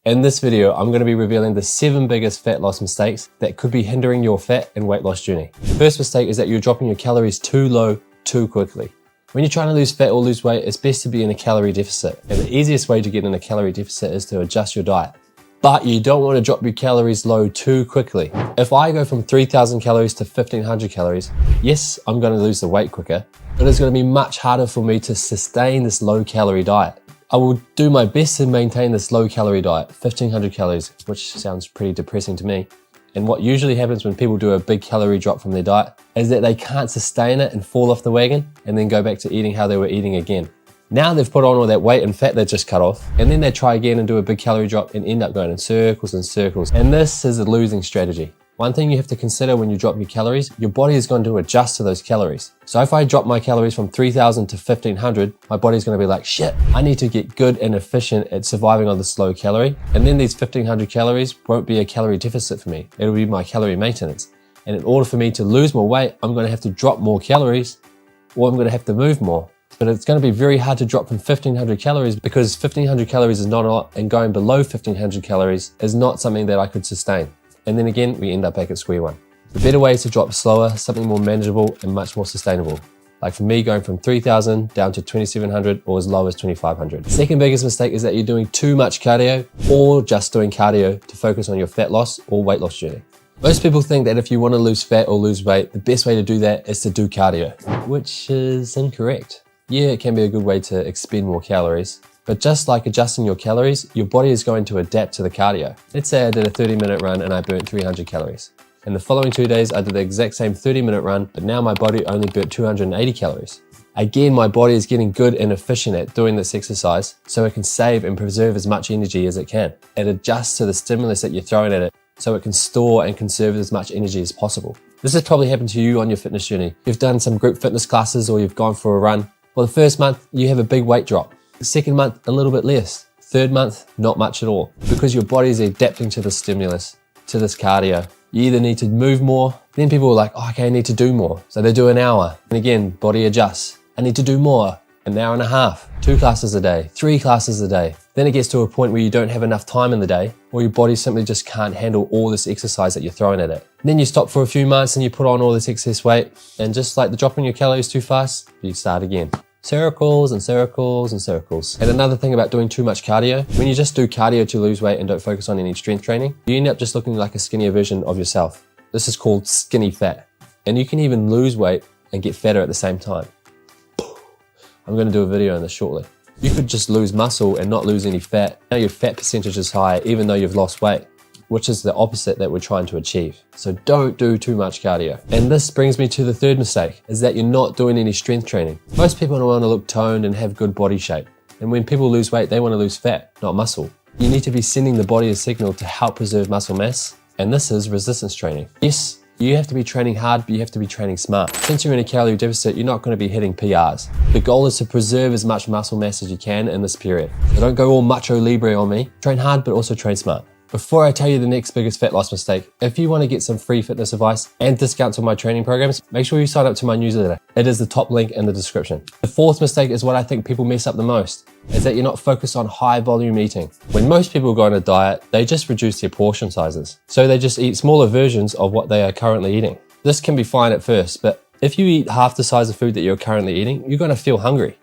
In this video, I'm going to be revealing the 7 biggest fat loss mistakes that could be hindering your fat and weight loss journey. The first mistake is that you're dropping your calories too low too quickly. When you're trying to lose fat or lose weight, it's best to be in a calorie deficit. And the easiest way to get in a calorie deficit is to adjust your diet. But you don't want to drop your calories low too quickly. If I go from 3,000 calories to 1,500 calories, yes, I'm going to lose the weight quicker, but it's going to be much harder for me to sustain this low calorie diet. I will do my best to maintain this low calorie diet, 1,500 calories, which sounds pretty depressing to me. And what usually happens when people do a big calorie drop from their diet is that they can't sustain it and fall off the wagon and then go back to eating how they were eating again. Now they've put on all that weight and fat they just cut off, and then they try again and do a big calorie drop and end up going in circles and circles. And this is a losing strategy. One thing you have to consider when you drop your calories, your body is going to adjust to those calories. So if I drop my calories from 3,000 to 1,500, my body's going to be like, shit, I need to get good and efficient at surviving on this low calorie. And then these 1,500 calories won't be a calorie deficit for me. It'll be my calorie maintenance. And in order for me to lose more weight, I'm going to have to drop more calories, or I'm going to have to move more. But it's going to be very hard to drop from 1,500 calories because 1,500 calories is not a lot, and going below 1,500 calories is not something that I could sustain. And then again, we end up back at square one. The better way is to drop slower, something more manageable and much more sustainable. Like for me, going from 3,000 down to 2,700 or as low as 2,500. Second biggest mistake is that you're doing too much cardio or just doing cardio to focus on your fat loss or weight loss journey. Most people think that if you want to lose fat or lose weight, the best way to do that is to do cardio, which is incorrect. Yeah, it can be a good way to expend more calories, but just like adjusting your calories, your body is going to adapt to the cardio. Let's say I did a 30-minute run and I burnt 300 calories. In the following 2 days, I did the exact same 30-minute run, but now my body only burnt 280 calories. Again, my body is getting good and efficient at doing this exercise, so it can save and preserve as much energy as it can. It adjusts to the stimulus that you're throwing at it, so it can store and conserve as much energy as possible. This has probably happened to you on your fitness journey. You've done some group fitness classes or you've gone for a run. Well, the first month, you have a big weight drop. The second month, a little bit less. Third month, not much at all. Because your body is adapting to the stimulus, to this cardio. You either need to move more, then people are like, oh, okay, I need to do more. So they do an hour. And again, body adjusts. I need to do more, an hour and a half, 2 classes a day, 3 classes a day. Then it gets to a point where you don't have enough time in the day, or your body simply just can't handle all this exercise that you're throwing at it. Then you stop for a few months and you put on all this excess weight, and just like the dropping your calories too fast, you start again. Circles and circles and circles. And another thing about doing too much cardio, when you just do cardio to lose weight and don't focus on any strength training, you end up just looking like a skinnier version of yourself. This is called skinny fat. And you can even lose weight and get fatter at the same time. I'm going to do a video on this shortly. You could just lose muscle and not lose any fat. Now your fat percentage is high even though you've lost weight, which is the opposite that we're trying to achieve. So don't do too much cardio. And this brings me to the third mistake, is that you're not doing any strength training. Most people want to look toned and have good body shape. And when people lose weight, they want to lose fat, not muscle. You need to be sending the body a signal to help preserve muscle mass. And this is resistance training. Yes, you have to be training hard, but you have to be training smart. Since you're in a calorie deficit, you're not going to be hitting PRs. The goal is to preserve as much muscle mass as you can in this period. So don't go all macho libre on me. Train hard, but also train smart. Before I tell you the next biggest fat loss mistake, if you want to get some free fitness advice and discounts on my training programs, make sure you sign up to my newsletter. It is the top link in the description. The fourth mistake is what I think people mess up the most, is that you're not focused on high volume eating. When most people go on a diet, they just reduce their portion sizes. So they just eat smaller versions of what they are currently eating. This can be fine at first, but if you eat half the size of food that you're currently eating, you're going to feel hungry.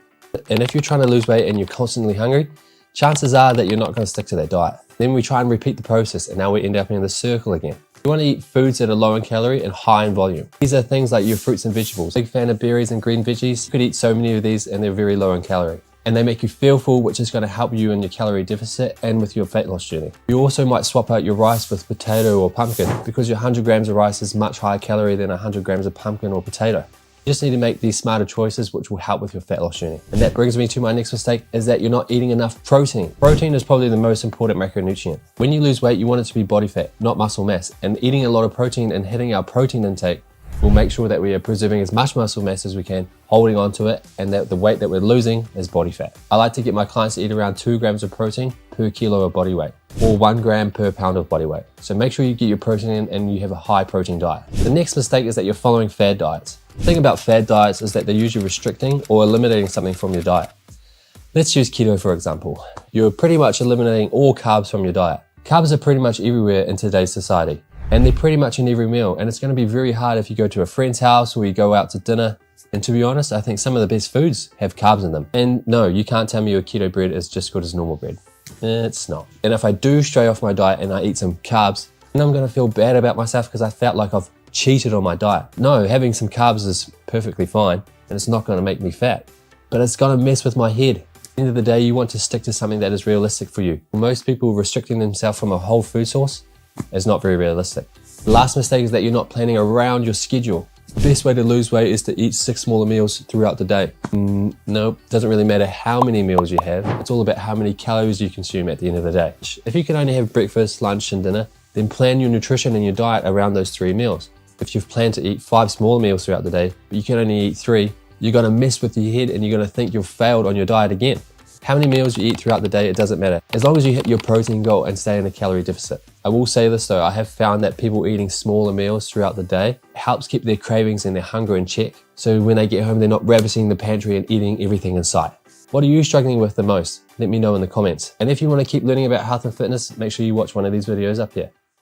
And if you're trying to lose weight and you're constantly hungry, chances are that you're not going to stick to that diet. Then we try and repeat the process, and now we end up in the circle again. You want to eat foods that are low in calorie and high in volume. These are things like your fruits and vegetables. Big fan of berries and green veggies. You could eat so many of these and they're very low in calorie. And they make you feel full, which is going to help you in your calorie deficit and with your fat loss journey. You also might swap out your rice with potato or pumpkin because your 100 grams of rice is much higher calorie than 100 grams of pumpkin or potato. You just need to make these smarter choices which will help with your fat loss journey. And that brings me to my next mistake, is that you're not eating enough protein. Protein is probably the most important macronutrient. When you lose weight, you want it to be body fat, not muscle mass. And eating a lot of protein and hitting our protein intake will make sure that we are preserving as much muscle mass as we can, holding on to it, and that the weight that we're losing is body fat. I like to get my clients to eat around 2 grams of protein per kilo of body weight, or 1 gram per pound of body weight. So make sure you get your protein in and you have a high protein diet. The next mistake is that you're following fad diets. The thing about fad diets is that they're usually restricting or eliminating something from your diet. Let's use keto for example. You're pretty much eliminating all carbs from your diet. Carbs are pretty much everywhere in today's society, and they're pretty much in every meal, and it's going to be very hard if you go to a friend's house or you go out to dinner. And to be honest, I think some of the best foods have carbs in them. And no, you can't tell me your keto bread is just good as normal bread. It's not. And if I do stray off my diet and I eat some carbs, then I'm going to feel bad about myself because I felt like I've cheated on my diet. No, having some carbs is perfectly fine, and it's not going to make me fat, but it's going to mess with my head. At the end of the day, you want to stick to something that is realistic for you. For most people, restricting themselves from a whole food source is not very realistic. The last mistake is that you're not planning around your schedule. The best way to lose weight is to eat 6 smaller meals throughout the day. Nope, doesn't really matter how many meals you have. It's all about how many calories you consume at the end of the day. If you can only have breakfast, lunch, and dinner, then plan your nutrition and your diet around those 3 meals. If you've planned to eat 5 smaller meals throughout the day, but you can only eat 3, you're going to mess with your head and you're going to think you've failed on your diet again. How many meals you eat throughout the day, it doesn't matter, as long as you hit your protein goal and stay in a calorie deficit. I will say this though, I have found that people eating smaller meals throughout the day helps keep their cravings and their hunger in check. So when they get home, they're not ravaging the pantry and eating everything in sight. What are you struggling with the most? Let me know in the comments. And if you want to keep learning about health and fitness, make sure you watch one of these videos up here.